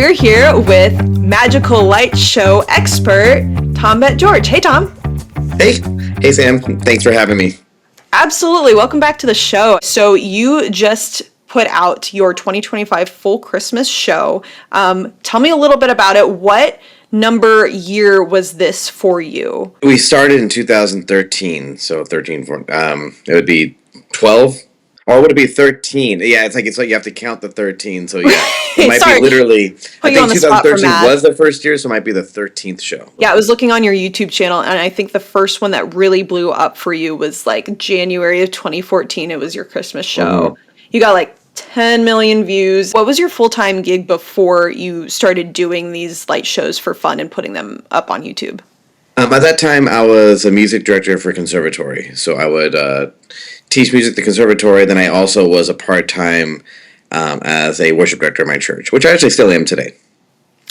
we're here with magical light show expert, BetGeorge. Hey, Tom. Hey, Sam. Thanks for having me. Absolutely. Welcome back to the show. So you just put out your 2025 full Christmas show. Tell me a little bit about it. What number year was this for you? We started in 2013, so 13, it would be 12, or would it be 13? Yeah, it's like you have to count the 13, so yeah. It might be literally, I think 2013 was the first year, so it might be the 13th show. Yeah, I was looking on your YouTube channel, and I think the first one that really blew up for you was like January of 2014. It was your Christmas show. Mm-hmm. You got like 10 million views. What was your full-time gig before you started doing these light shows for fun and putting them up on YouTube? At that time, I was a music director for a conservatory. So I would teach music at the conservatory. Then I also was a part-time as a worship director at my church, which I actually still am today.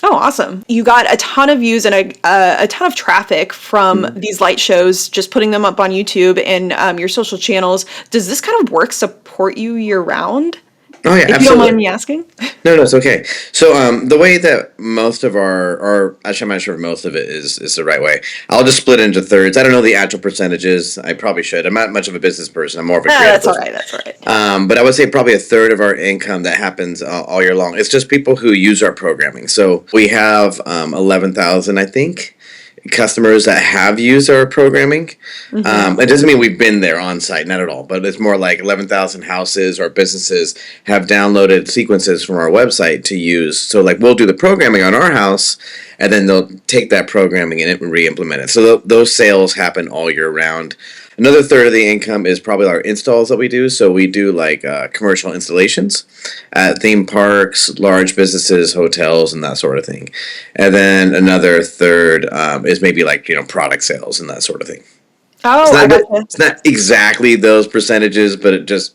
Oh, awesome. You got a ton of views and a ton of traffic from these light shows, just putting them up on YouTube and your social channels. Does this kind of work support you year-round? Oh, yeah, if absolutely. You don't mind me asking? No, it's okay. So the way that most of or actually I'm not sure if most of it is the right way. I'll just split it into thirds. I don't know the actual percentages. I probably should. I'm not much of a business person. I'm more of a creative person. That's all right. But I would say probably a third of our income that happens all year long. It's just people who use our programming. So we have 11,000, I think, customers that have used our programming. Mm-hmm. It doesn't mean we've been there on site, not at all, but it's more like 11,000 houses or businesses have downloaded sequences from our website to use. So like we'll do the programming on our house, and then they'll take that programming and re-implement it. So those sales happen all year round. Another third of the income is probably our installs that we do. So we do like commercial installations at theme parks, large businesses, hotels, and that sort of thing. And then another third is maybe like, product sales and that sort of thing. Oh, it's not exactly those percentages, but it just...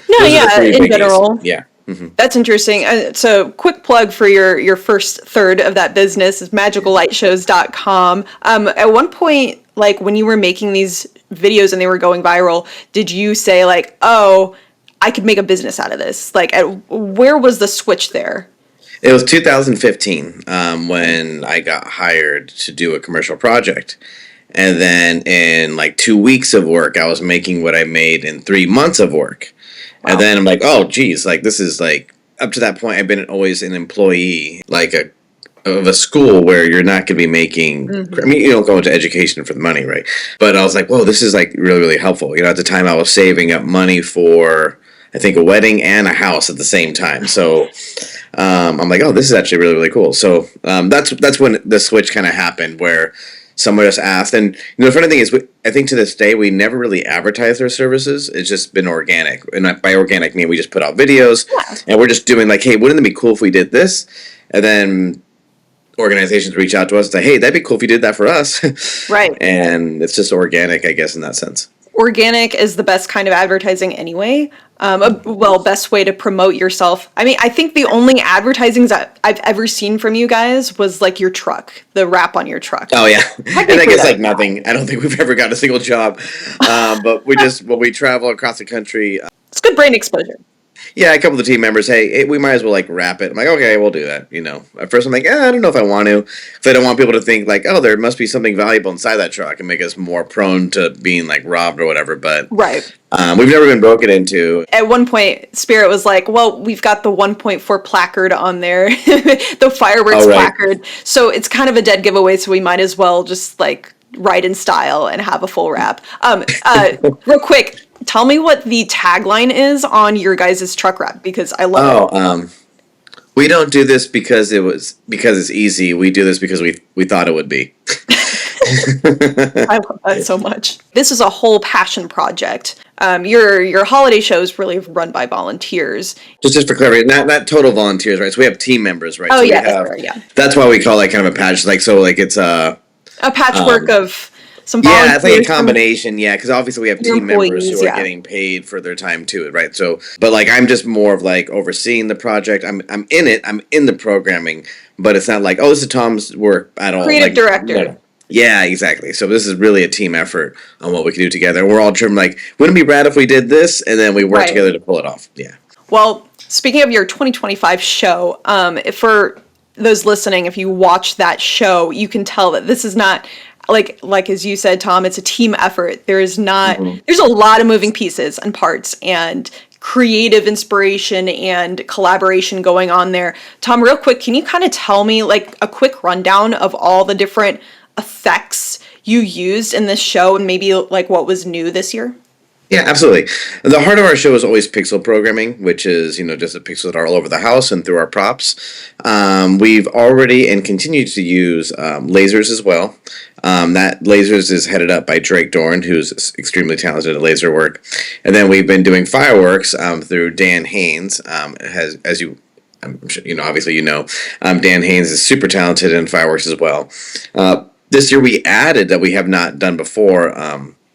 No, yeah, in general. Yeah. Mm-hmm. That's interesting. So quick plug for your first third of that business is magicallightshows.com. At one point, like when you were making these videos and they were going viral, did you say like, oh, I could make a business out of this? Like, where was the switch there? It was 2015 when I got hired to do a commercial project. And then in like 2 weeks of work, I was making what I made in 3 months of work. Wow. And then I'm like, oh, geez, like this is like, up to that point, I've been always an employee, like of a school where you're not going to be making, I mean, you don't go into education for the money, right? But I was like, whoa, this is like really, really helpful. At the time I was saving up money for, I think, a wedding and a house at the same time. So I'm like, oh, this is actually really, really cool. So that's when the switch kind of happened where someone just asked. And the funny thing is, I think to this day, we never really advertised our services. It's just been organic. And by organic, I mean we just put out videos. Yeah. And we're just doing like, hey, wouldn't it be cool if we did this? And then organizations reach out to us and say, hey, that'd be cool if you did that for us. Right. And it's just organic, I guess, in that sense. Organic is the best kind of advertising anyway. Best way to promote yourself. I mean, I think the only advertising that I've ever seen from you guys was like your truck, the wrap on your truck. Oh, yeah. And I guess like nothing. I don't think we've ever got a single job. But when we travel across the country. It's good brand exposure. Yeah, a couple of the team members, hey, we might as well like wrap it. I'm like, okay, we'll do that. At first I'm like, I don't know if I want to. Because I don't want people to think like, oh, there must be something valuable inside that truck and make us more prone to being like robbed or whatever. But right. We've never been broken into. At one point, Spirit was like, well, we've got the 1.4 placard on there, the fireworks placard. So it's kind of a dead giveaway. So we might as well just like write in style and have a full wrap. Real quick. Tell me what the tagline is on your guys' truck wrap, because I love it. We don't do this because it's easy. We do this because we thought it would be. I love that so much. This is a whole passion project. Your holiday show is really run by volunteers. Just for clarity, not total volunteers, right? So we have team members, right? Oh, so yeah, That's why we call it kind of a patch. Like so, like it's a patchwork of. Yeah, it's like a combination, because obviously we have team members who are getting paid for their time to it, right? So, but like I'm just more of like overseeing the project. I'm in it. I'm in the programming, but it's not like, oh, this is Tom's work at all. Creative director. No. Yeah, exactly. So this is really a team effort on what we can do together. We're all driven like, wouldn't it be rad if we did this? And then we work together to pull it off. Yeah. Well, speaking of your 2025 show, for those listening, if you watch that show, you can tell that this is not like as you said, Tom, it's a team effort. There's a lot of moving pieces and parts and creative inspiration and collaboration going on there. Tom, real quick, can you kind of tell me like a quick rundown of all the different effects you used in this show and maybe like what was new this year? Yeah, absolutely. The heart of our show is always pixel programming, which is, just the pixels that are all over the house and through our props. We've already and continue to use lasers as well. That lasers is headed up by Doren, who's extremely talented at laser work. And then we've been doing fireworks through Dan Haines, as you I'm sure, obviously Dan Haines is super talented in fireworks as well. This year we added that we have not done before,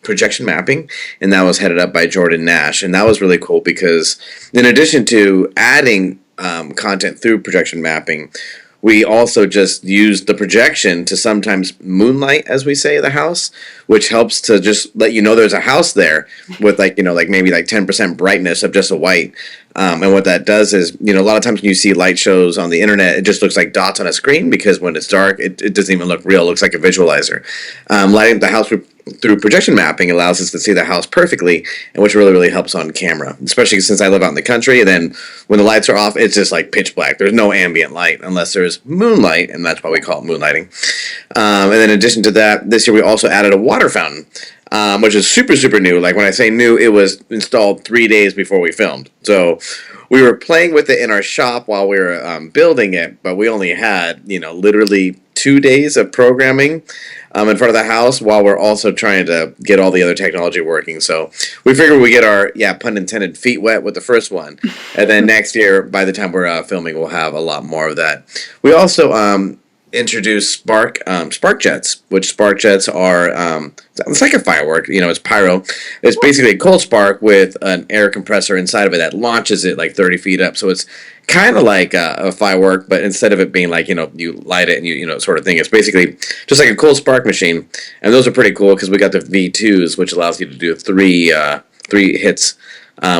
projection mapping, and that was headed up by Jorden Nash, and that was really cool because in addition to adding content through projection mapping, we also just use the projection to sometimes moonlight, as we say, the house, which helps to just let you know there's a house there with maybe 10% brightness of just a white. And what that does is, a lot of times when you see light shows on the internet, it just looks like dots on a screen because when it's dark, it doesn't even look real. It looks like a visualizer. Lighting the house through projection mapping allows us to see the house perfectly, and which really, really helps on camera, especially since I live out in the country. And then when the lights are off, it's just like pitch black. There's no ambient light unless there's moonlight, and that's why we call it moonlighting. And then in addition to that, this year we also added a water fountain, which is super, super new. Like when I say new, it was installed 3 days before we filmed. So we were playing with it in our shop while we were building it, but we only had, literally 2 days of programming in front of the house while we're also trying to get all the other technology working. So we figured we get our, pun intended, feet wet with the first one. And then next year, by the time we're filming, we'll have a lot more of that. We also introduced spark jets, which spark jets are, it's like a firework, it's pyro. It's basically a cold spark with an air compressor inside of it that launches it like 30 feet up. So it's kind of like a firework, but instead of it being like, you light it and you sort of thing, it's basically just like a cold spark machine. And those are pretty cool because we got the V2s, which allows you to do three hits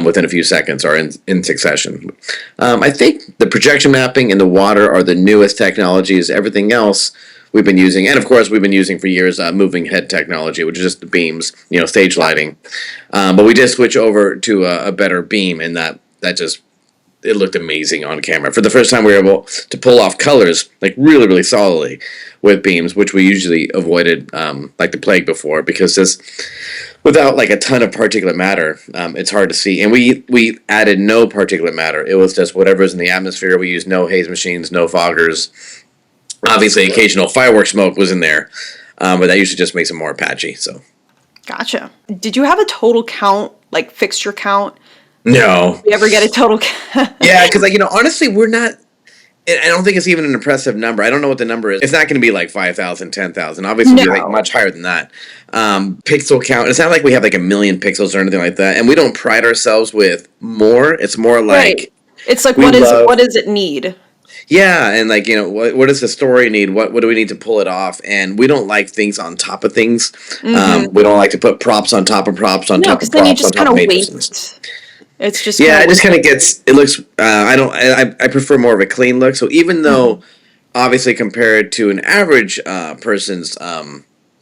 within a few seconds or in succession. I think the projection mapping and the water are the newest technologies. Everything else we've been using, and of course we've been using for years, moving head technology, which is just the beams, stage lighting. But we did switch over to a better beam, and that just, it looked amazing on camera. For the first time, we were able to pull off colors like really, really solidly with beams, which we usually avoided like the plague before, because just without like a ton of particulate matter, it's hard to see. And we added no particulate matter. It was just whatever's in the atmosphere. We used no haze machines, no foggers. Obviously, occasional fireworks smoke was in there, but that usually just makes it more patchy. So, gotcha. Did you have a total count, like fixture count? No. Did you ever get a total count? Yeah, because honestly, we're not. I don't think it's even an impressive number. I don't know what the number is. It's not going to be like 5,000, 10,000. Obviously, no. It'll be like much higher than that. Pixel count. It's not like we have like 1 million pixels or anything like that. And we don't pride ourselves with more. It's more like right. It's like what does it need? Yeah, and like what does the story need? What do we need to pull it off? And we don't like things on top of things. Mm-hmm. We don't like to put props on top of props on top of props. No, because then you just kind of waste. It's just it just kind of gets. It looks. I prefer more of a clean look. So even though, obviously, compared to an average person's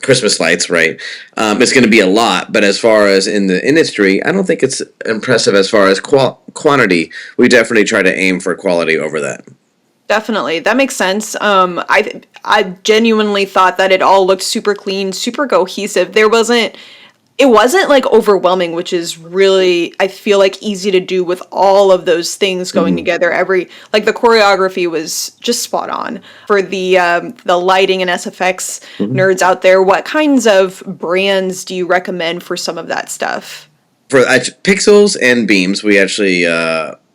Christmas lights, right, it's going to be a lot. But as far as in the industry, I don't think it's impressive as far as quantity. We definitely try to aim for quality over that. Definitely. That makes sense. I genuinely thought that it all looked super clean, super cohesive. It wasn't like overwhelming, which is really, I feel like, easy to do with all of those things going together. The choreography was just spot on. For the lighting and SFX nerds out there, what kinds of brands do you recommend for some of that stuff? For pixels and beams, we actually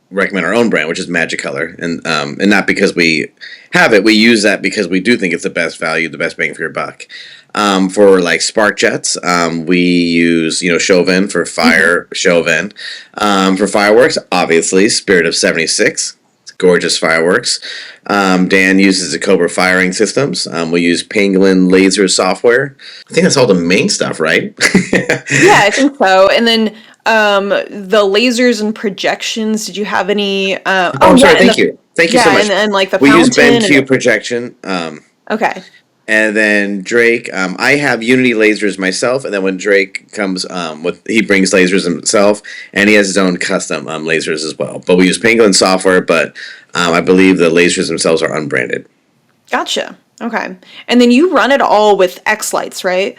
recommend our own brand, which is Magicolor, and not because we have it. We use that because we do think it's the best value, the best bang for your buck. For like spark jets, we use Chauvin for fire, Chauvin. For fireworks, obviously Spirit of 76, gorgeous fireworks. Dan uses the Cobra firing systems. We use Pangolin laser software. I think that's all the main stuff, right? Yeah, I think so. And then The lasers and projections. Did you have any? I'm sorry. Thank you. Thank you so much. And like the we use fountain. BenQ projection. Okay. And then Drake, I have Unity lasers myself, and then when Drake comes he brings lasers himself, and he has his own custom lasers as well. But we use Pangolin software, but I believe the lasers themselves are unbranded. Gotcha. Okay. And then you run it all with X-Lights, right?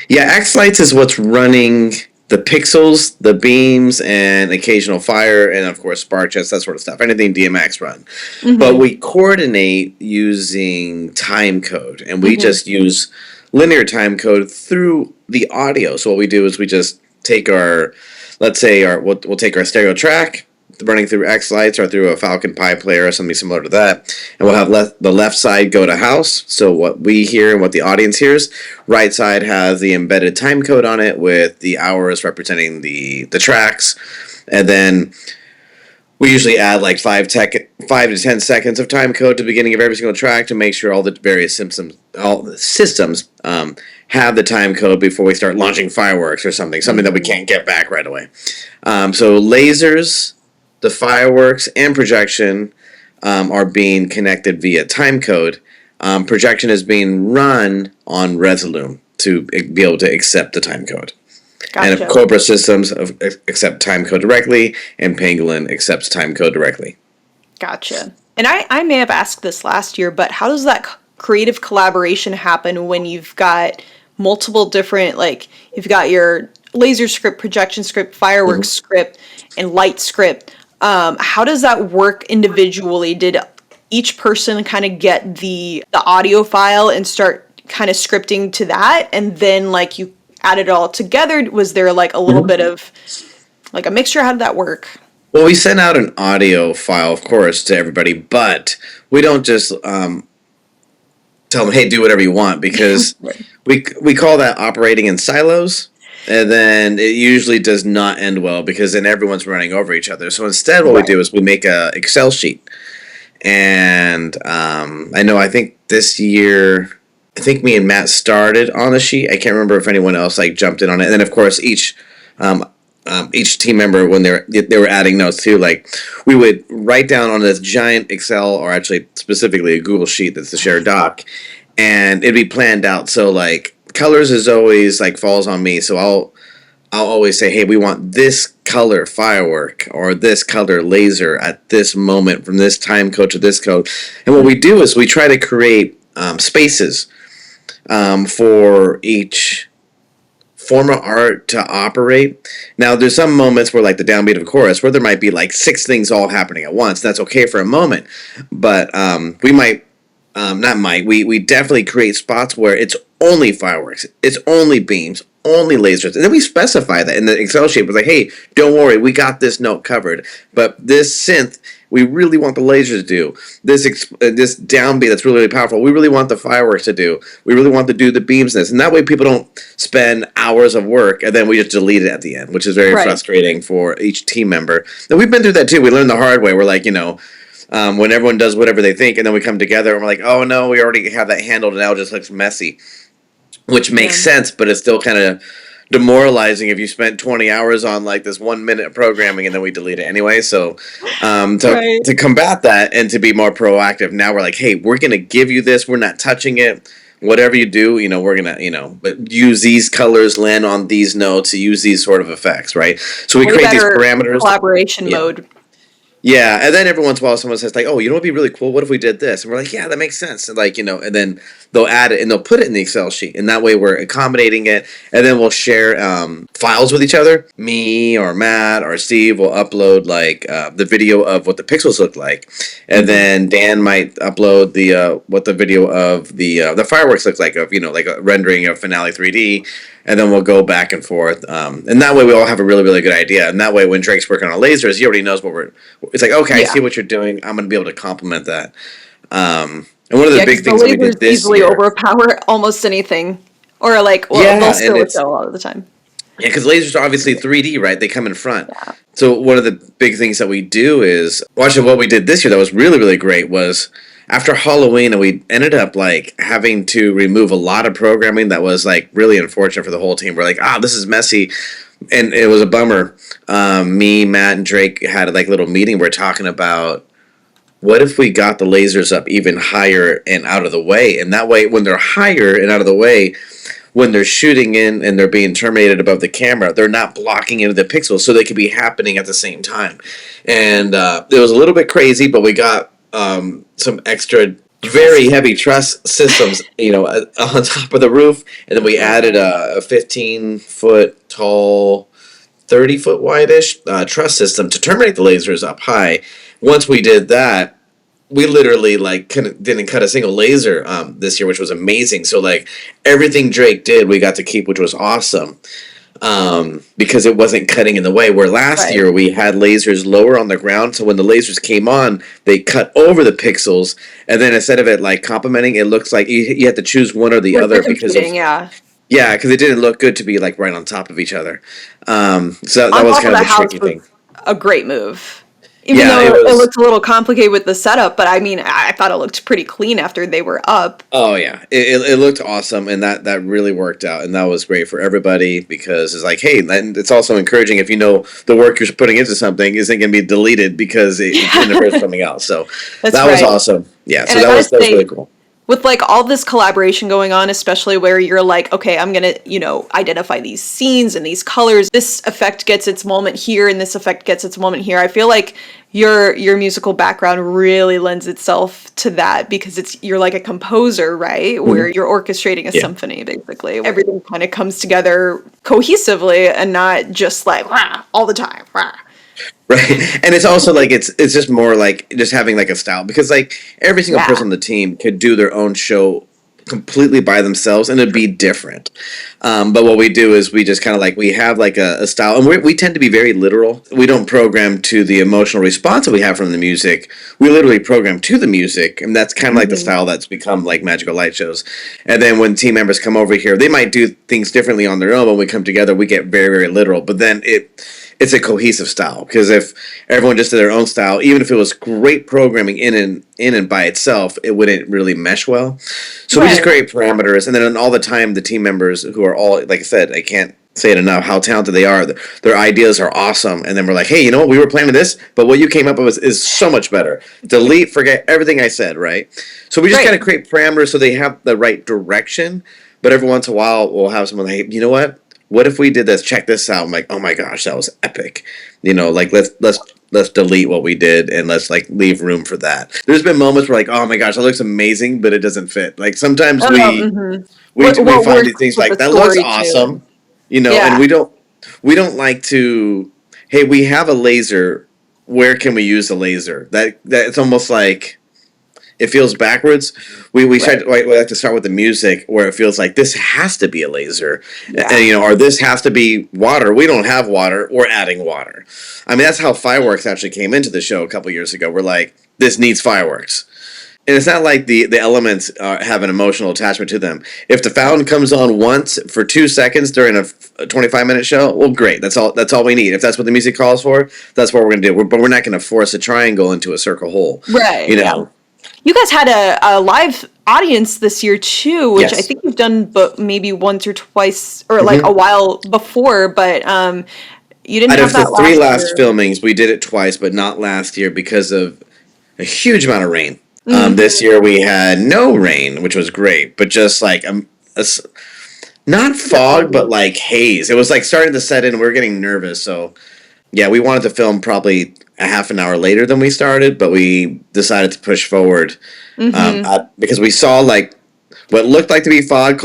Yeah, X-Lights is what's running the pixels, the beams, and occasional fire, and of course spark jets, that sort of stuff. Anything DMX run. Mm-hmm. But we coordinate using time code, and we just use linear time code through the audio. So what we do is we just take we'll take our stereo track running through X-Lights or through a Falcon Pi player or something similar to that, and we'll have the left side go to house, so what we hear and what the audience hears. Right side has the embedded time code on it with the hours representing the tracks, and then we usually add like 5 to 10 seconds of time code to the beginning of every single track to make sure all the various systems have the time code before we start launching fireworks or something that we can't get back right away. So lasers, the fireworks, and projection are being connected via timecode. Projection is being run on Resolume to be able to accept the timecode. Gotcha. And Cobra systems accept timecode directly, and Pangolin accepts timecode directly. Gotcha. And I may have asked this last year, but how does that creative collaboration happen when you've got multiple different, like, you've got your laser script, projection script, fireworks script, and light script? How does that work individually? Did each person kind of get the audio file and start kind of scripting to that, and then like you add it all together? Was there like a little bit of like a mixture? How did that work? Well, we sent out an audio file, of course, to everybody, but we don't just tell them, hey, do whatever you want, because we call that operating in silos. And then it usually does not end well because then everyone's running over each other. So instead what we do is we make a Excel sheet. And I think this year, me and Matt started on the sheet. I can't remember if anyone else like jumped in on it. And then of course each team member, when they were adding notes too, like we would write down on this giant Excel, or actually specifically a Google sheet that's the shared doc, and it'd be planned out. So like colors is always like falls on me, so I'll always say, hey, we want this color firework or this color laser at this moment from this time code to this code. And what we do is we try to create spaces for each form of art to operate. Now there's some moments where like the downbeat of a chorus where there might be like 6 things all happening at once. That's okay for a moment, but we definitely create spots where it's only fireworks, it's only beams, only lasers, and then we specify that in the Excel sheet. We're like, hey, don't worry, we got this note covered, but this synth, we really want the lasers to do. This downbeat that's really, really powerful, we really want the fireworks to do. We really want to do the beams in this, and that way people don't spend hours of work and then we just delete it at the end, which is very frustrating for each team member. And we've been through that too. We learned the hard way. We're like, when everyone does whatever they think, and then we come together and we're like, oh no, we already have that handled, and now it just looks messy. Which makes sense, but it's still kind of demoralizing if you spent 20 hours on like this 1 minute of programming and then we delete it anyway. So to combat that and to be more proactive, now we're like, hey, we're going to give you this. We're not touching it. Whatever you do, we're going to, but use these colors, land on these notes, use these sort of effects, right? So we create these parameters. Collaboration mode. Yeah, and then every once in a while someone says like, oh, what would be really cool? What if we did this? And we're like, yeah, that makes sense. And like, and then they'll add it and they'll put it in the Excel sheet. And that way we're accommodating it. And then we'll share files with each other. Me or Matt or Steve will upload like the video of what the pixels look like. And then Dan might upload what the video of the fireworks looks like, of, like a rendering of Finale 3D. And then we'll go back and forth. And that way we all have a really, really good idea. And that way when Drake's working on lasers, he already knows it's like, okay, I see what you're doing. I'm going to be able to complement that. And one of the big things that we did this easily year, overpower almost anything. Or like, they'll still show a lot of the time. Yeah, because lasers are obviously 3D, right? They come in front. Yeah. So one of the big things that we do is, watching what we did this year that was really, really great was after Halloween, and we ended up like having to remove a lot of programming that was like really unfortunate for the whole team. We're like, this is messy, and it was a bummer. Me, Matt, and Drake had like a little meeting. We're talking about what if we got the lasers up even higher and out of the way, and that way, when they're higher and out of the way, when they're shooting in and they're being terminated above the camera, they're not blocking into the pixels, so they could be happening at the same time. And it was a little bit crazy, but we got some extra very heavy truss systems, on top of the roof, and then we added a 15-foot tall, 30-foot wide-ish truss system to terminate the lasers up high. Once we did that, we literally didn't cut a single laser this year, which was amazing. So like everything Drake did, we got to keep, which was awesome. Because it wasn't cutting in the way. Where last year we had lasers lower on the ground, so when the lasers came on, they cut over the pixels, and then instead of it like complementing, it looks like you had to choose one or the other because because it didn't look good to be like right on top of each other. So that was kind of a tricky thing. A great move. Even though it looked a little complicated with the setup, but I mean, I thought it looked pretty clean after they were up. Oh, yeah. It looked awesome, and that really worked out, and that was great for everybody because it's like, hey, it's also encouraging if you know the work you're putting into something isn't going to be deleted because it interferes with something else. So that was awesome. Yeah, so that was really cool. With like all this collaboration going on, especially where you're like, okay, I'm going to, identify these scenes and these colors. This effect gets its moment here and this effect gets its moment here. I feel like your musical background really lends itself to that because you're like a composer, right? Mm-hmm. Where you're orchestrating a symphony, basically. Everything kind of comes together cohesively and not just like all the time. Right, and it's also like it's just more like just having like a style because like every single person on the team could do their own show completely by themselves and it'd be different. But what we do is we just kind of like we have like a style, and we tend to be very literal. We don't program to the emotional response that we have from the music. We literally program to the music, and that's kind of like the style that's become like Magical Light shows. And then when team members come over here, they might do things differently on their own. When we come together, we get very, very literal. But then it's a cohesive style because if everyone just did their own style, even if it was great programming in and by itself, it wouldn't really mesh well. So we just create parameters, and then all the time the team members who are all, like I said, I can't say it enough how talented they are. Their ideas are awesome, and then we're like, hey, you know what? We were planning this, but what you came up with is so much better. Delete, forget everything I said, right? So we just kind of create parameters so they have the right direction. But every once in a while, we'll have someone like, hey, you know what? What if we did this? Check this out. I'm like, oh my gosh, that was epic. Like let's delete what we did and let's like leave room for that. There's been moments where like, oh my gosh, that looks amazing, but it doesn't fit. Like sometimes we find these things like that looks awesome, and we don't like to. Hey, we have a laser. Where can we use the laser? That it's almost like. It feels backwards. We like to start with the music where it feels like this has to be a laser, and or this has to be water. We don't have water. We're adding water. I mean, that's how fireworks actually came into the show a couple years ago. We're like, this needs fireworks, and it's not like the elements have an emotional attachment to them. If the fountain comes on once for 2 seconds during a 25-minute show, well, great. That's all we need. If that's what the music calls for, that's what we're going to do. But we're not going to force a triangle into a circle hole, right? You guys had a live audience this year too, which I think you've done maybe once or twice, or like a while before, but you didn't have that last year. Out of the 3 last filmings, we did it twice, but not last year because of a huge amount of rain. This year we had no rain, which was great, but just like not fog, but like haze. It was like starting to set in, and we were getting nervous, so we wanted to film probably a half an hour later than we started, but we decided to push forward because we saw like what looked like to be fog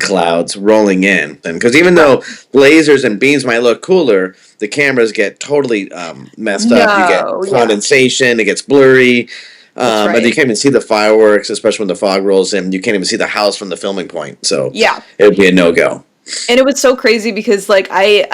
clouds rolling in. And because even though lasers and beams might look cooler, the cameras get totally messed up. You get condensation, it gets blurry. And you can't even see the fireworks, especially when the fog rolls in. You can't even see the house from the filming point. So it would be a no-go. And it was so crazy because like I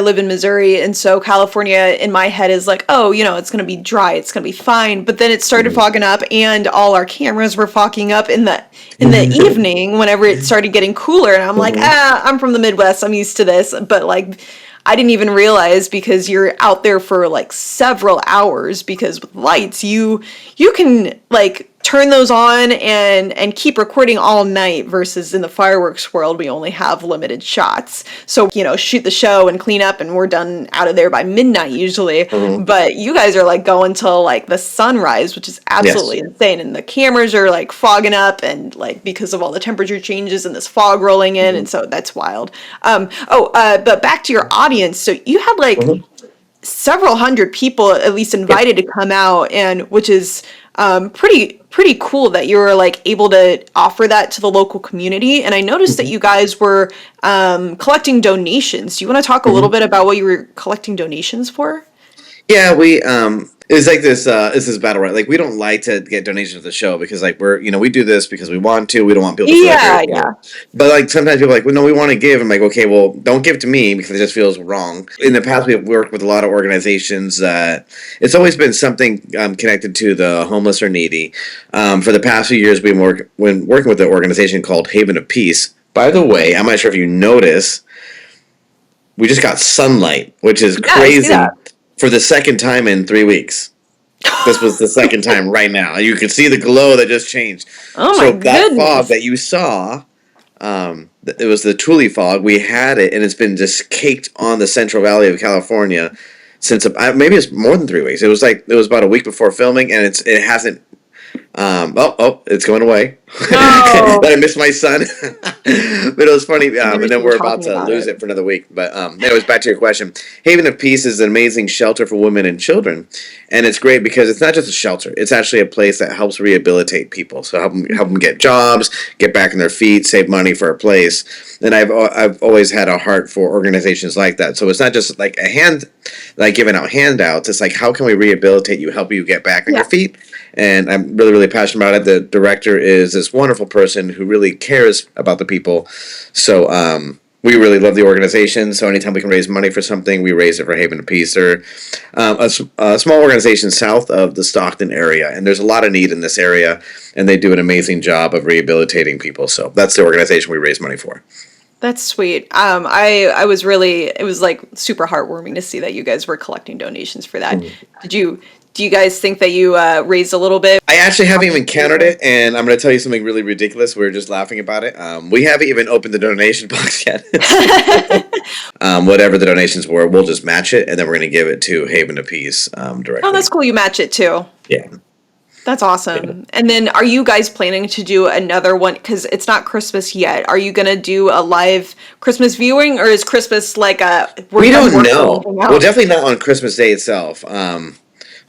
live in Missouri, and so California in my head is like, oh, it's gonna be dry, it's gonna be fine. But then it started fogging up, and all our cameras were fogging up in the evening whenever it started getting cooler. And I'm like, I'm from the Midwest, I'm used to this. But like, I didn't even realize, because you're out there for like several hours, because with lights you can like turn those on and keep recording all night, versus in the fireworks world we only have limited shots. So, shoot the show and clean up and we're done out of there by midnight usually. Mm-hmm. But you guys are like going till like the sunrise, which is absolutely insane. And the cameras are like fogging up, and like because of all the temperature changes and this fog rolling in, and so that's wild. But back to your audience. So you had like several hundred people at least invited to come out, and which is pretty cool that you were like able to offer that to the local community. And I noticed that you guys were collecting donations. Do you want to talk a little bit about what you were collecting donations for? Yeah, we it's like this battle, right? Like, we don't like to get donations to the show because like we do this because we want to. We don't want people to feel like But like sometimes people are like, well, no, we want to give. I'm like, okay, well, don't give to me because it just feels wrong. In the past, we've worked with a lot of organizations that it's always been something connected to the homeless or needy. For the past few years, we've been working with an organization called Haven of Peace. By the way, I'm not sure if you notice, we just got sunlight, which is crazy. For the second time in 3 weeks. This was the second time right now. You can see the glow that just changed. Oh my goodness. That fog that you saw, it was the Thule fog. We had it, and it's been just caked on the Central Valley of California since maybe it's more than 3 weeks. It was about a week before filming, and it hasn't. It's going away. No. But I missed my son. But it was funny. And then we're about to lose it for another week. But anyways, back to your question. Haven of Peace is an amazing shelter for women and children, and it's great because it's not just a shelter. It's actually a place that helps rehabilitate people. So help them get jobs, get back on their feet, save money for a place. And I've always had a heart for organizations like that. So it's not just like giving out handouts. It's like, how can we rehabilitate you, help you get back on your feet? And I'm really, really passionate about it. The director is this wonderful person who really cares about the people. So we really love the organization. So anytime we can raise money for something, we raise it for Haven of Peace. They're a small organization south of the Stockton area. And there's a lot of need in this area. And they do an amazing job of rehabilitating people. So that's the organization we raise money for. That's sweet. I was really, it was like super heartwarming to see that you guys were collecting donations for that. Do you guys think that you raised a little bit? I actually haven't even counted it, and I'm going to tell you something really ridiculous. We were just laughing about it. We haven't even opened the donation box yet. Whatever the donations were, we'll just match it, and then we're going to give it to Haven of Peace directly. Oh, that's cool. You match it too. Yeah. That's awesome. Yeah. And then are you guys planning to do another one? Because it's not Christmas yet. Are you going to do a live Christmas viewing, or is Christmas like a... We don't know. Well, definitely not on Christmas Day itself.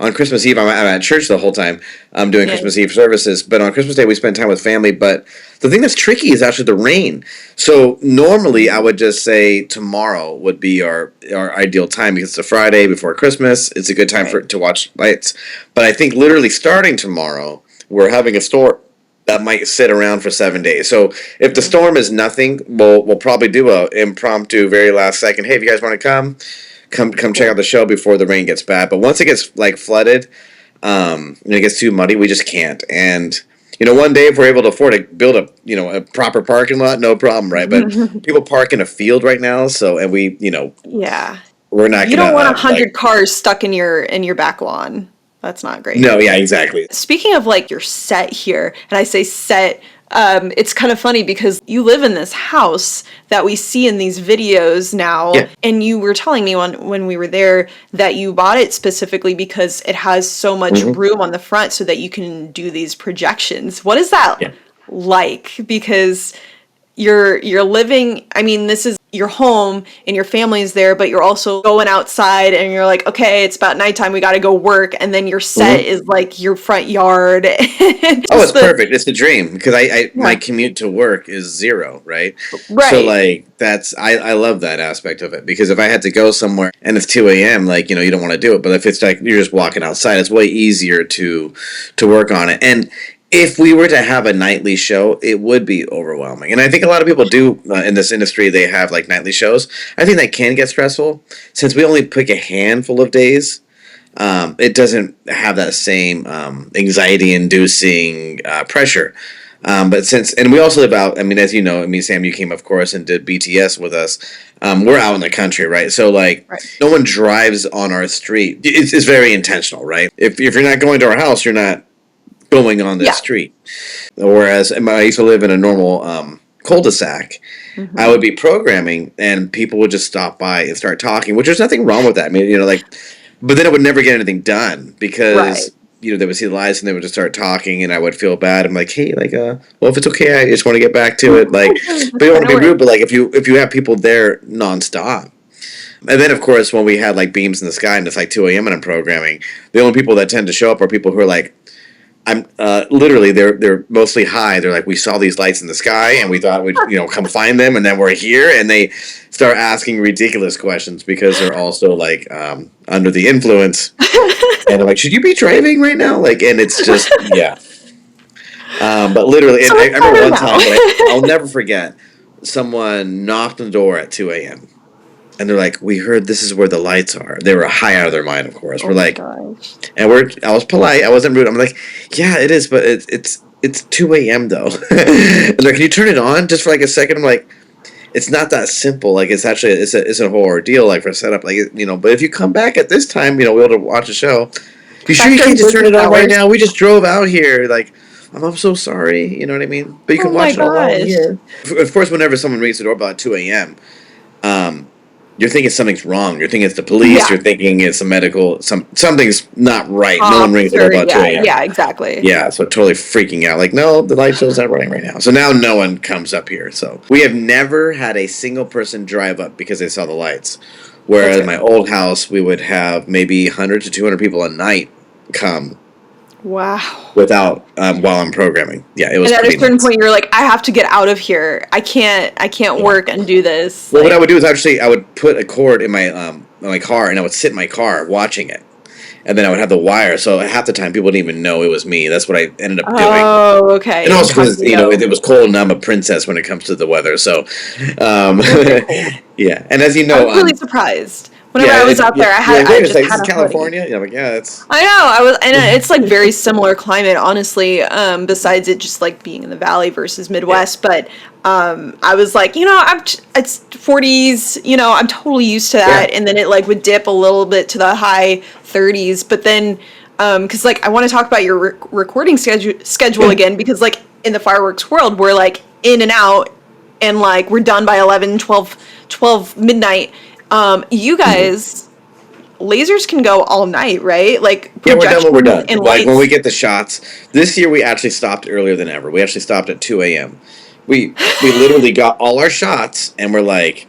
On Christmas Eve, I'm at church the whole time. I'm doing Christmas Eve services. But on Christmas Day, we spend time with family. But the thing that's tricky is actually the rain. So normally, I would just say tomorrow would be our ideal time because it's a Friday before Christmas. It's a good time to watch lights. But I think literally starting tomorrow, we're having a storm that might sit around for 7 days. So if the storm is nothing, we'll probably do a impromptu, very last second, hey, if you guys want to come check out the show before the rain gets bad. But once it gets like flooded, and it gets too muddy, we just can't. And one day if we're able to afford to build a proper parking lot, no problem, right? But people park in a field right now, and we we're not. You don't want 100 cars stuck in your back lawn. That's not great. No, yeah, exactly. Speaking of like your set here, and I say set. It's kind of funny because you live in this house that we see in these videos now. Yeah. And you were telling me when we were there that you bought it specifically because it has so much room on the front so that you can do these projections. What is that like? Because you're living, I mean, this is your home and your family's there, but you're also going outside and you're like, okay, it's about nighttime, we got to go work. And then your set is like your front yard. It's perfect. It's the dream because my commute to work is 0, right? Right. So like I love that aspect of it because if I had to go somewhere and it's 2 a.m., like, you don't want to do it. But if it's like you're just walking outside, it's way easier to work on it. And if we were to have a nightly show, it would be overwhelming. And I think a lot of people do in this industry, they have like nightly shows. I think that can get stressful. Since we only pick a handful of days, it doesn't have that same anxiety-inducing pressure. But and we also live out, I mean, as you know, I mean, Sam, you came, of course, and did BTS with us. We're out in the country, right? So, like, no one drives on our street. It's very intentional, right? If you're not going to our house, you're not going on the street. Whereas I used to live in a normal cul-de-sac. Mm-hmm. I would be programming, and people would just stop by and start talking, which there's nothing wrong with that. I mean, you know, like, but then I would never get anything done because you know, they would see the lights and they would just start talking, and I would feel bad. I'm like, hey, like, well, if it's okay, I just want to get back to it. Like, but you don't want to be rude, but like, if you have people there nonstop. And then, of course, when we had like beams in the sky and it's like 2 a.m. and I'm programming, the only people that tend to show up are people who are like, I'm literally they're mostly high. They're like, we saw these lights in the sky and we thought we'd come find them, and then we're here, and they start asking ridiculous questions because they're also like under the influence, and I'm like, should you be driving right now? Like, and it's just but literally, and I remember one time, I'll never forget. Someone knocked on the door at 2 a.m. And they're like, we heard this is where the lights are. They were high out of their mind, of course. We're like, gosh. And I was polite. I wasn't rude. I'm like, yeah, it is, but it's 2 a.m. though. And they're like, can you turn it on just for like a second? I'm like, it's not that simple. Like, it's actually, it's a whole ordeal, like, for setup. Like, but if you come back at this time, we'll be able to watch a show. You sure you can't just turn it on right now? We just drove out here. Like, I'm so sorry. You know what I mean? But you can watch it all out here. Of course, whenever someone rings the doorbell at 2 a.m., you're thinking something's wrong. You're thinking it's the police. Yeah. You're thinking it's a medical. Something's not right. No one rings the doorbell at 2 a.m. Yeah, exactly. Yeah, so totally freaking out. Like, no, the light show's not running right now. So now no one comes up here. So we have never had a single person drive up because they saw the lights. Whereas in my old house, we would have maybe 100 to 200 people a night come. Wow. Without while I'm programming. Yeah, it was. And at a certain point you're like, I have to get out of here. I can't work and do this. Well, what I would do is I would put a cord in my car, and I would sit in my car watching it. And then I would have the wire, so half the time people didn't even know it was me. That's what I ended up doing. Oh, okay. And also because it was cold, and I'm a princess when it comes to the weather. So, yeah. And as you know, I'm really surprised. Whenever I was out there, I just had a California. Yeah, like, it's. I know. And it's like very similar climate, honestly. Besides it just like being in the valley versus Midwest, but I was like, it's 40s. I'm totally used to that, and then it like would dip a little bit to the high 30s, but then because like I want to talk about your recording schedule again, because like in the fireworks world, we're like in and out, and like we're done by 11, 12 midnight. You guys, lasers can go all night, right? Like, yeah, we're done when we're done. Like, when we get the shots. This year, we actually stopped earlier than ever. We actually stopped at 2 a.m. We literally got all our shots, and we're like,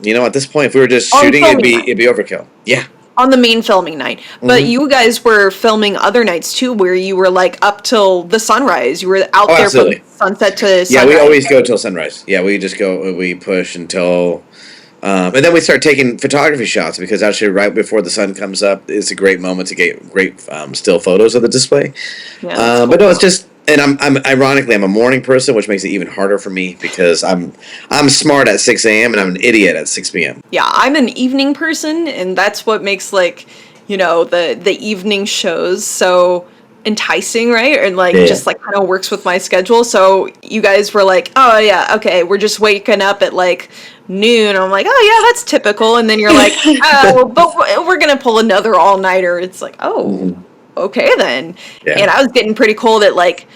at this point, if we were just shooting, it'd be overkill. Yeah. On the main filming night. But you guys were filming other nights, too, where you were, like, up till the sunrise. You were out there from sunset to sunrise. Yeah, we always go till sunrise. Yeah, we just go, we push until... and then we start taking photography shots, because actually right before the sun comes up is a great moment to get great still photos of the display. Yeah, but no, it's just, and I'm ironically, I'm a morning person, which makes it even harder for me, because I'm smart at 6 a.m. and I'm an idiot at 6 p.m. Yeah, I'm an evening person, and that's what makes like, the evening shows so enticing, right? And like just like kind of works with my schedule. So you guys were like, oh yeah, okay, we're just waking up at like noon. I'm like, oh yeah, that's typical. And then you're like, oh, but we're gonna pull another all-nighter. It's like, oh, okay then. And I was getting pretty cold at like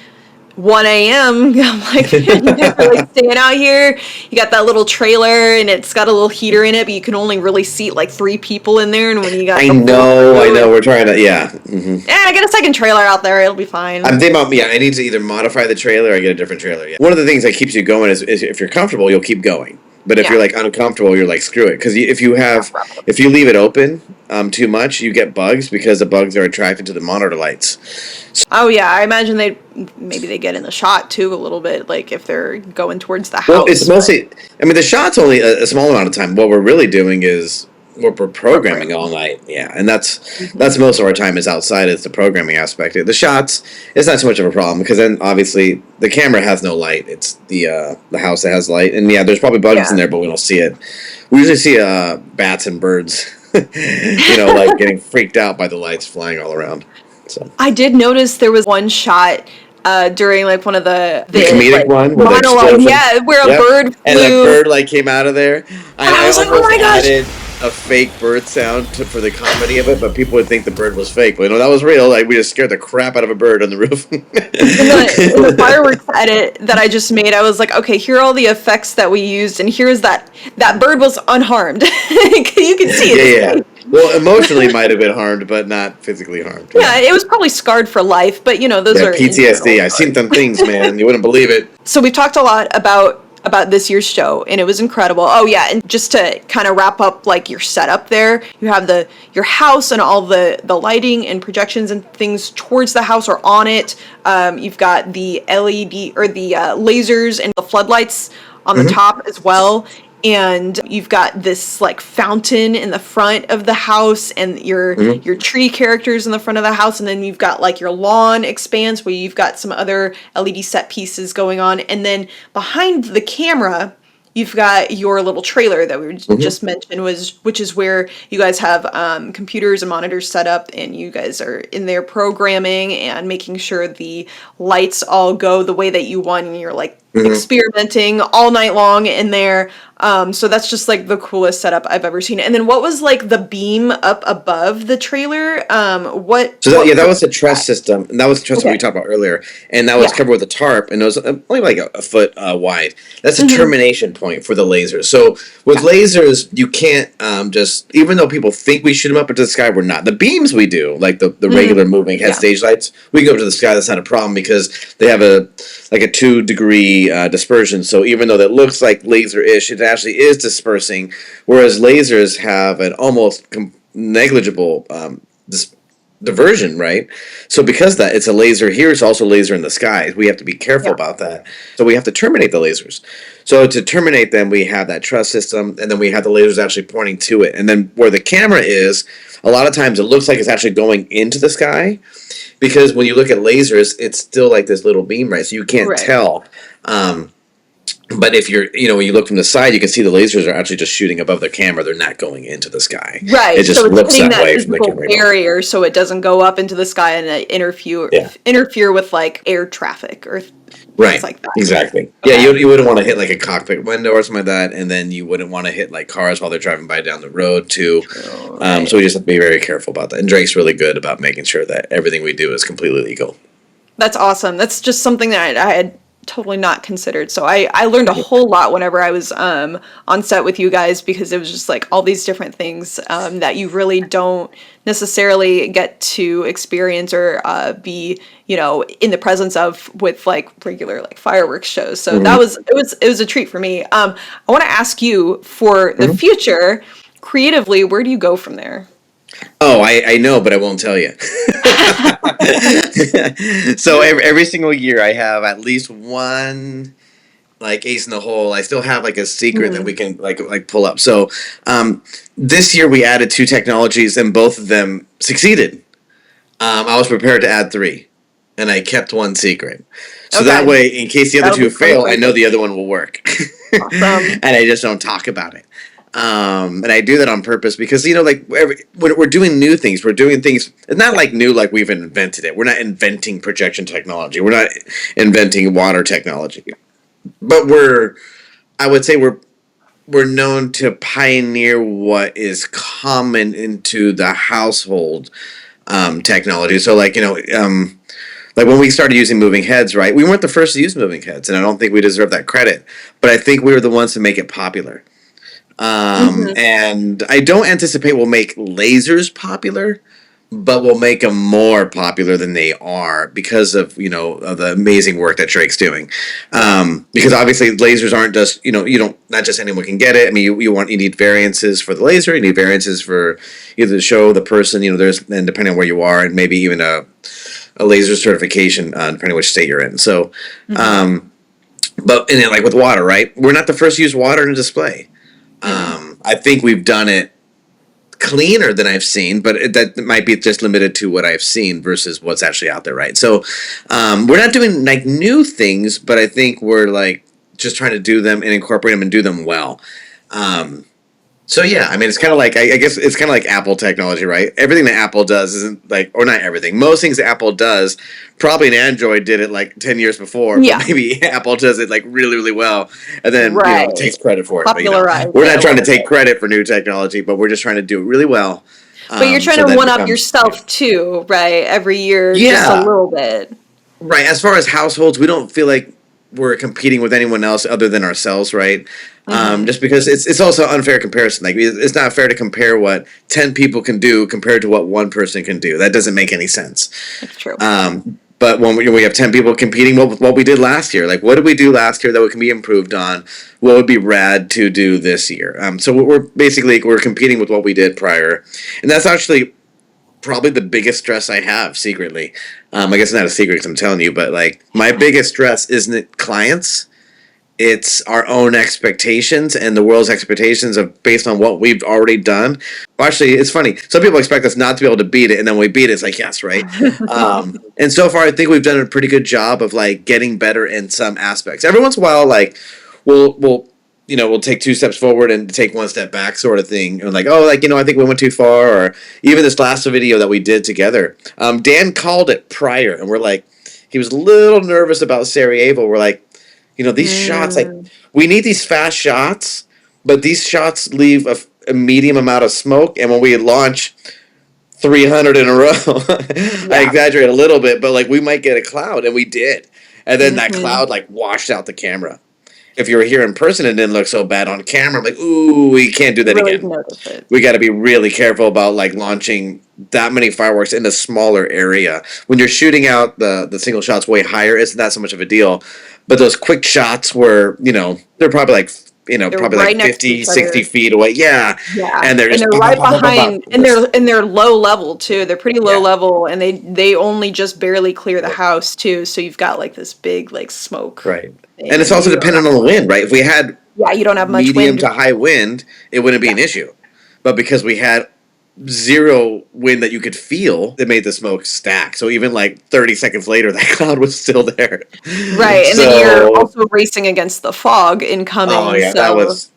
1 a.m. I'm like, you guys are like staying out here. You got that little trailer, and it's got a little heater in it, but you can only really seat like 3 people in there. And when you got, I know, we're trying to, I get a second trailer out there. It'll be fine. I'm thinking about, I need to either modify the trailer or get a different trailer. Yeah. One of the things that keeps you going is if you're comfortable, you'll keep going. But if you're like uncomfortable, you're like, screw it. Because if you leave it open too much, you get bugs, because the bugs are attracted to the monitor lights. So, I imagine they get in the shot too a little bit, like if they're going towards the house. Well, it's mostly, the shot's only a small amount of time. What we're really doing is we're programming all night. Yeah, and that's most of our time is outside. It's the programming aspect. The shots, it's not too much of a problem, because then obviously the camera has no light. It's the house that has light, and there's probably bugs in there, but we don't see it. We usually see bats and birds, like getting freaked out by the lights flying all around. So I did notice there was one shot during like one of the comedic like, one with the monologue. explosion. Yeah, where a Yep. bird flew. And the bird like came out of there. I I was like, oh almost my gosh. added a fake bird sound for the comedy of it, but people would think the bird was fake. But that was real. Like we just scared the crap out of a bird on the roof. In the fireworks edit that I just made, I was like, okay, here are all the effects that we used, and here's that bird was unharmed. You can see it. Yeah. Well, emotionally might have been harmed, but not physically harmed. Yeah, it was probably scarred for life, but those are PTSD. I've seen them things, man. You wouldn't believe it. So we've talked a lot about this year's show, and it was incredible. Oh yeah, and just to kind of wrap up like your setup there, you have your house and all the lighting and projections and things towards the house or on it. You've got the LED or the lasers and the floodlights on the top as well. And you've got this like fountain in the front of the house, and your tree characters in the front of the house, and then you've got like your lawn expanse where you've got some other LED set pieces going on, and then behind the camera you've got your little trailer that we just mentioned, which is where you guys have computers and monitors set up, and you guys are in there programming and making sure the lights all go the way that you want, and you're like experimenting all night long in there. So that's just like the coolest setup I've ever seen. And then what was like the beam up above the trailer? That was the truss system, and that was the truss that we talked about earlier, and that was covered with a tarp, and it was only like a foot wide. That's a termination point for the lasers. So with lasers, you can't just, even though people think we shoot them up into the sky, we're not. The beams we do, like the regular moving head stage lights, we go up to the sky. That's not a problem because they have a 2-degree dispersion. So even though that looks like laser-ish, it actually is dispersing, whereas lasers have an almost negligible diversion, right? So because of that, it's a laser here, it's also a laser in the sky. We have to be careful about that. So we have to terminate the lasers. So to terminate them, we have that truss system, and then we have the lasers actually pointing to it. And then where the camera is, a lot of times it looks like it's actually going into the sky, because when you look at lasers, it's still like this little beam, right? So you can't tell. But if you're, when you look from the side, you can see the lasers are actually just shooting above the camera. They're not going into the sky. Right. It just looks that way from the camera barrier, so it doesn't go up into the sky and interfere with like air traffic or things like that. Exactly. Okay. Yeah, you wouldn't want to hit like a cockpit window or something like that, and then you wouldn't want to hit like cars while they're driving by down the road too. So we just have to be very careful about that. And Drake's really good about making sure that everything we do is completely legal. That's awesome. That's just something that I had totally not considered. So I learned a whole lot whenever I was on set with you guys, because it was just like all these different things that you really don't necessarily get to experience or be in the presence of with like regular like fireworks shows. So that was it was a treat for me. I want to ask you for the future, creatively, where do you go from there? Oh, I know, but I won't tell you. So every single year I have at least one like ace in the hole. I still have like a secret that we can like pull up. So this year we added 2 technologies, and both of them succeeded. I was prepared to add 3, and I kept one secret. So that way, in case the other 2 fail, I know the other one will work. Awesome. And I just don't talk about it. And I do that on purpose because, when we're doing new things, we're doing things, it's not like new, like we've invented it. We're not inventing projection technology. We're not inventing water technology. But I would say we're known to pioneer what is common into the household technology. So like when we started using moving heads, right? We weren't the first to use moving heads, and I don't think we deserve that credit. But I think we were the ones to make it popular. And I don't anticipate we'll make lasers popular, but we'll make them more popular than they are because of, of the amazing work that Drake's doing. Because obviously lasers aren't just, not just anyone can get it. I mean, you need variances for the laser, you need variances for either the show, the person, and depending on where you are, and maybe even a laser certification, depending on which state you're in. So, but, and then like with water, right? We're not the first to use water in a display. I think we've done it cleaner than I've seen, but that might be just limited to what I've seen versus what's actually out there, right? So we're not doing like new things, but I think we're like just trying to do them and incorporate them and do them well. So yeah, I mean, it's kind of like I guess it's kind of like Apple technology, right? Everything that Apple does isn't like, or not everything. Most things that Apple does, probably an Android did it like 10 years before, but Yeah. maybe Apple does it like really, really well, and then takes credit for it. But Popularized we're it not a trying to little take bit. credit for new technology, but we're just trying to do it really well. But you're trying So to that one up becomes yourself too, right? Every year, just a yeah. little bit. Right. As far as households, we don't feel like we're competing with anyone else other than ourselves, right? Just because it's also unfair comparison. Like it's not fair to compare what 10 people can do compared to what one person can do. That doesn't make any sense. That's true. But when we have 10 people competing, what we did last year, like what did we do last year that can be improved on? What would be rad to do this year? So we're competing with what we did prior, and that's actually probably the biggest stress I have secretly. I guess it's not a secret because I'm telling you, but like my biggest stress isn't clients. It's our own expectations and the world's expectations of based on what we've already done. Well, actually, it's funny. Some people expect us not to be able to beat it, and then when we beat it, it's like, yes, right? And so far, I think we've done a pretty good job of like getting better in some aspects. Every once in a while, like we'll take 2 steps forward and take 1 step back, sort of thing. And like, I think we went too far. Or even this last video that we did together, Dan called it prior, and we're like, he was a little nervous about Sarajevo. We're like, these shots, like, we need these fast shots, but these shots leave a medium amount of smoke, and when we launch 300 in a row, I exaggerate a little bit, but like we might get a cloud, and we did. And then that cloud like washed out the camera. If you were here in person, it didn't look so bad on camera. I'm like, ooh, we can't do that again. We got to be really careful about like launching that many fireworks in a smaller area. When you're shooting out the single shots way higher, it's not so much of a deal. But those quick shots were, they're probably like, right 50, 60 feet away. Yeah. And they're just right behind, and they're low level too. They're pretty low level, and they only just barely clear the house too. So you've got like this big like smoke. Right. And it's also dependent on the wind, right? If we had you don't have much medium to high wind, it wouldn't be an issue. But because we had zero wind that you could feel, it made the smoke stack. So even like 30 seconds later, that cloud was still there. Right. And then you're also racing against the fog incoming. Oh, yeah. That was...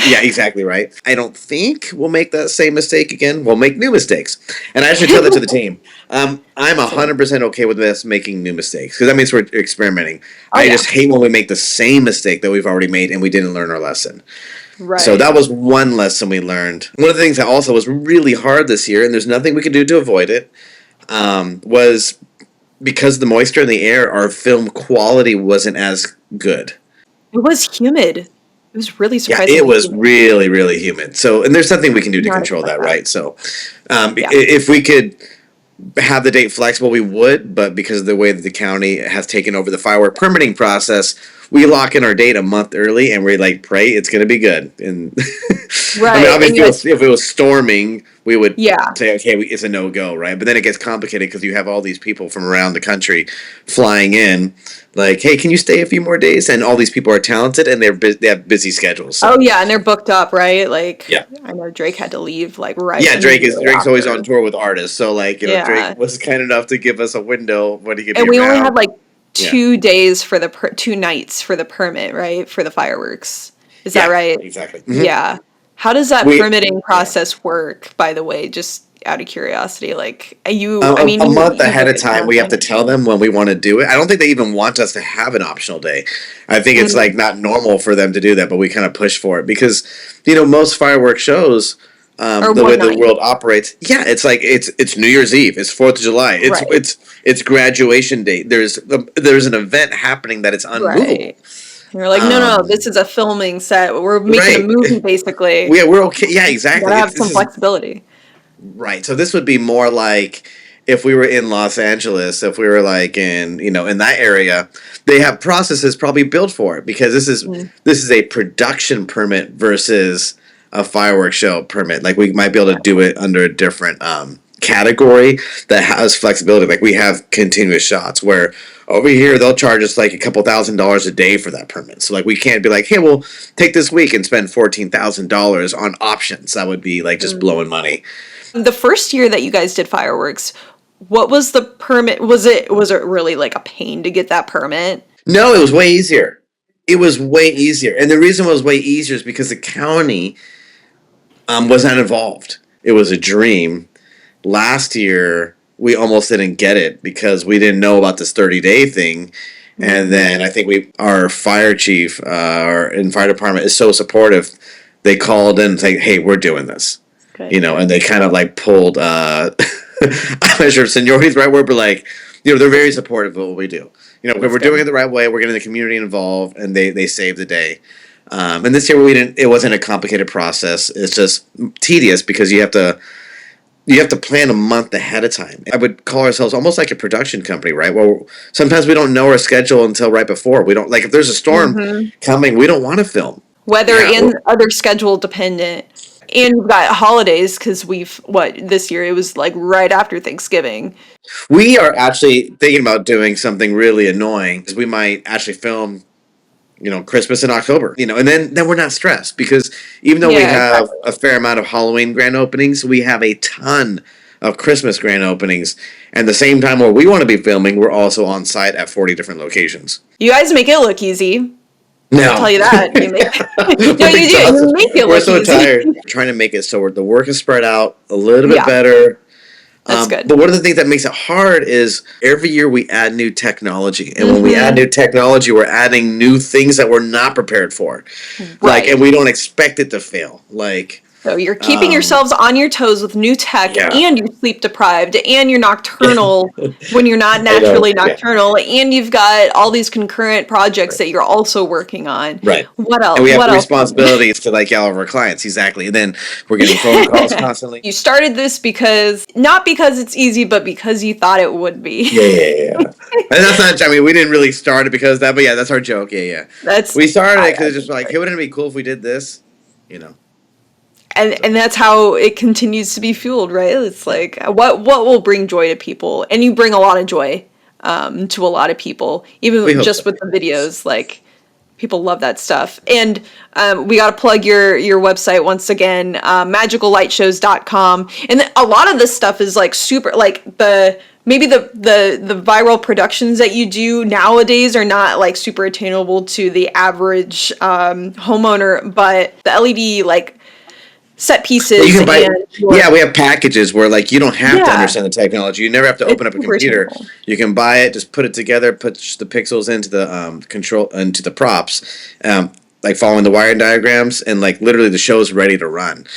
Yeah, exactly right. I don't think we'll make that same mistake again. We'll make new mistakes. And I actually tell that to the team. I'm 100% okay with us making new mistakes because that means we're experimenting. I just hate when we make the same mistake that we've already made and we didn't learn our lesson. Right. So that was one lesson we learned. One of the things that also was really hard this year, and there's nothing we could do to avoid it, was because of the moisture in the air, our film quality wasn't as good. It was humid. It was really surprising. Yeah, it was really, really humid. So, and there's nothing we can do to control that, right? So, if we could have the date flexible, we would. But because of the way that the county has taken over the firework permitting process, we lock in our date a month early, and we like pray it's going to be good. And right. I mean, obviously, if it was storming, we would say, okay, it's a no-go, right? But then it gets complicated because you have all these people from around the country flying in. Like, hey, can you stay a few more days? And all these people are talented, and they have busy schedules. So. Oh yeah, and they're booked up, right? Like, I know Drake had to leave like right. Yeah, Drake's always on tour with artists, so like Drake was kind enough to give us a window when he could. And we only had like 2 days for the 2 nights for the permit, right? For the fireworks, is that right? Exactly. Mm-hmm. Yeah. How does that permitting process work? By the way, just out of curiosity, like a month ahead of time, we have to tell them when we want to do it. I don't think they even want us to have an optional day. I think it's like not normal for them to do that, but we kind of push for it because most fireworks shows. The way the world operates, it's like it's New Year's Eve, it's 4th of July, it's graduation date. There's an event happening that it's unmovable. Right. You're like, no, this is a filming set. We're making a movie, basically. Yeah, we're okay. Yeah, exactly. You gotta have some flexibility. Right. So this would be more like if we were in Los Angeles, if we were like in that area, they have processes probably built for it because this is a production permit versus a fireworks show permit. Like we might be able to do it under a different category that has flexibility. Like we have continuous shots where over here they'll charge us like a couple $1,000s a day for that permit. So like we can't be like, hey, we'll take this week and spend $14,000 on options. That would be like just blowing money. The first year that you guys did fireworks, what was the permit? Was it really like a pain to get that permit? No, it was way easier. And the reason it was way easier is because the county was not involved. It was a dream. Last year, we almost didn't get it because we didn't know about this 30-day thing. And then I think our fire chief in fire department is so supportive. They called in and say, "Hey, we're doing this," Good. and they kind of like pulled. I'm not sure if seniority's the right word, but like, they're very supportive of what we do. If we're doing it the right way, we're getting the community involved, and they saved the day. And this year it wasn't a complicated process. It's just tedious because you have to plan a month ahead of time. I would call ourselves almost like a production company, right? Well, sometimes we don't know our schedule until right before. We don't, like, if there's a storm coming, we don't want to film. Weather and other schedule dependent. And we've got holidays because this year it was like right after Thanksgiving. We are actually thinking about doing something really annoying because we might actually film Christmas in October, and then we're not stressed because even though we have a fair amount of Halloween grand openings, we have a ton of Christmas grand openings. And the same time where we want to be filming, we're also on site at 40 different locations. You guys make it look easy. No. I'll tell you that. You make it We're look so easy. tired. Trying to make it so the work is spread out a little bit better. That's good. But one of the things that makes it hard is every year we add new technology. And when we add new technology, we're adding new things that we're not prepared for. Right. And we don't expect it to fail. So you're keeping yourselves on your toes with new tech, and you're sleep deprived, and you're nocturnal when you're not naturally nocturnal, and you've got all these concurrent projects that you're also working on. Right. What else? And we have responsibilities to all of our clients. Exactly. And then we're getting phone calls constantly. You started this not because it's easy, but because you thought it would be. Yeah. And that's not, we didn't really start it because of that, but that's our joke. Yeah. We started it because it's just hey, wouldn't it be cool if we did this? And that's how it continues to be fueled, right? It's like, what will bring joy to people? And you bring a lot of joy to a lot of people, even just with the videos. Like, people love that stuff. And we got to plug your website once again, magicallightshows.com. And a lot of this stuff is like super, like maybe the viral productions that you do nowadays are not like super attainable to the average homeowner, but the LED set pieces. Well, you can buy, we have packages where you don't have to understand the technology. You never have to open up a computer. Simple. You can buy it, just put it together, put the pixels into the into the props, following the wiring diagrams, and literally the show's ready to run.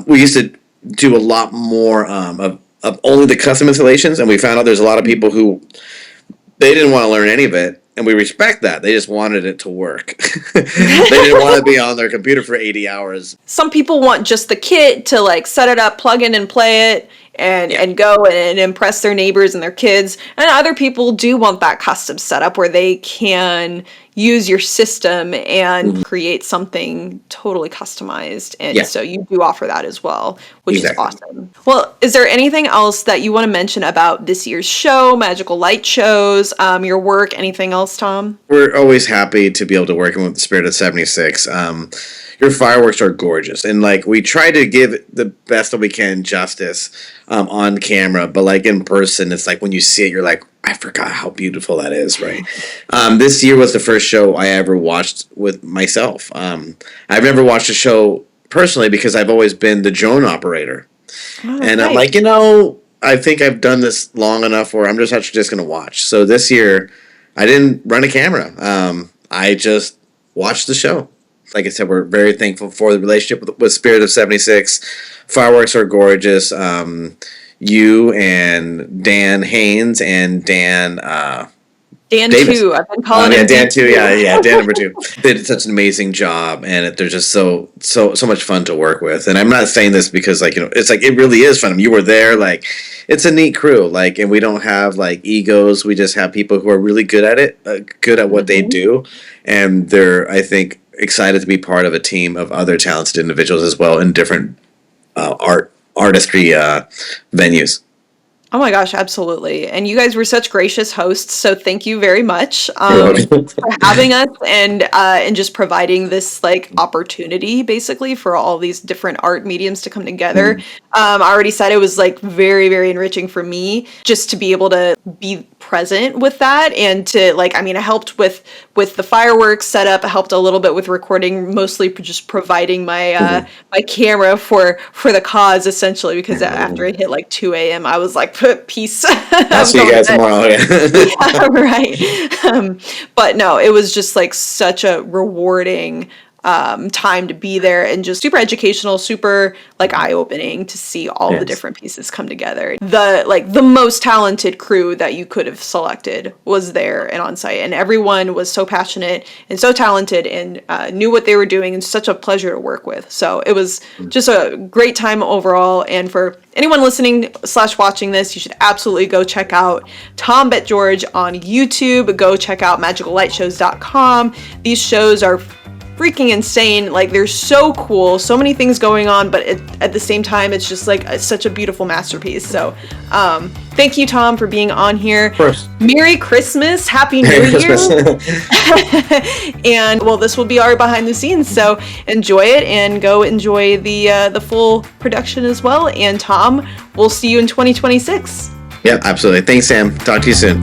We used to do a lot more of only the custom installations, and we found out there's a lot of people who they didn't want to learn any of it. And we respect that. They just wanted it to work. They didn't want to be on their computer for 80 hours. Some people want just the kit to set it up, plug in and play it, and go and impress their neighbors and their kids. And other people do want that custom setup where they can use your system and create something totally customized. And so you do offer that as well, which is awesome. Well, is there anything else that you want to mention about this year's show, Magical Light Shows, your work, anything else, Tom? We're always happy to be able to work with the Spirit of 76. Your fireworks are gorgeous, and we try to give the best that we can justice on camera, but in person, it's when you see it, you're like, I forgot how beautiful that is, right? This year was the first show I ever watched with myself. I've never watched a show personally because I've always been the drone operator, and I'm like, I think I've done this long enough where I'm just actually just going to watch. So this year, I didn't run a camera. I just watched the show. Like I said, we're very thankful for the relationship with Spirit of 76. Fireworks are gorgeous. You and Dan Haines and Dan Davis. 2. I've been calling him Dan 2. Yeah, Dan number 2. They did such an amazing job, and they're just so much fun to work with. And I'm not saying this because it's it really is fun. You were there, it's a neat crew, and we don't have egos. We just have people who are really good at it, good at what they do, and they're, I think, excited to be part of a team of other talented individuals as well in different artistry venues. Oh my gosh, absolutely. And you guys were such gracious hosts, so thank you very much for having us and just providing this opportunity basically for all these different art mediums to come together. I already said it was very, very enriching for me just to be able to be present with that, and to I helped with the fireworks setup. I helped a little bit with recording, mostly just providing my my camera for the cause, essentially, because after it hit 2 a.m. I was like, peace. I'll see you guys tomorrow. Yeah, right. But no, it was just such a rewarding time to be there, and just super educational, super eye-opening to see all the different pieces come together. The most talented crew that you could have selected was there and on site, and everyone was so passionate and so talented and knew what they were doing, and such a pleasure to work with. So it was just a great time overall. And for anyone listening / watching this, you should absolutely go check out Tom BetGeorge on YouTube. Go check out magicallightshows.com. These shows are freaking insane. They're so cool, so many things going on, but at the same time, it's just such a beautiful masterpiece. So thank you, Tom, for being on here. Of course. Merry Christmas, Happy New Year. And well, this will be our behind the scenes, so enjoy it and go enjoy the full production as well. And Tom, we'll see you in 2026. Yeah, absolutely. Thanks, Sam. Talk to you soon.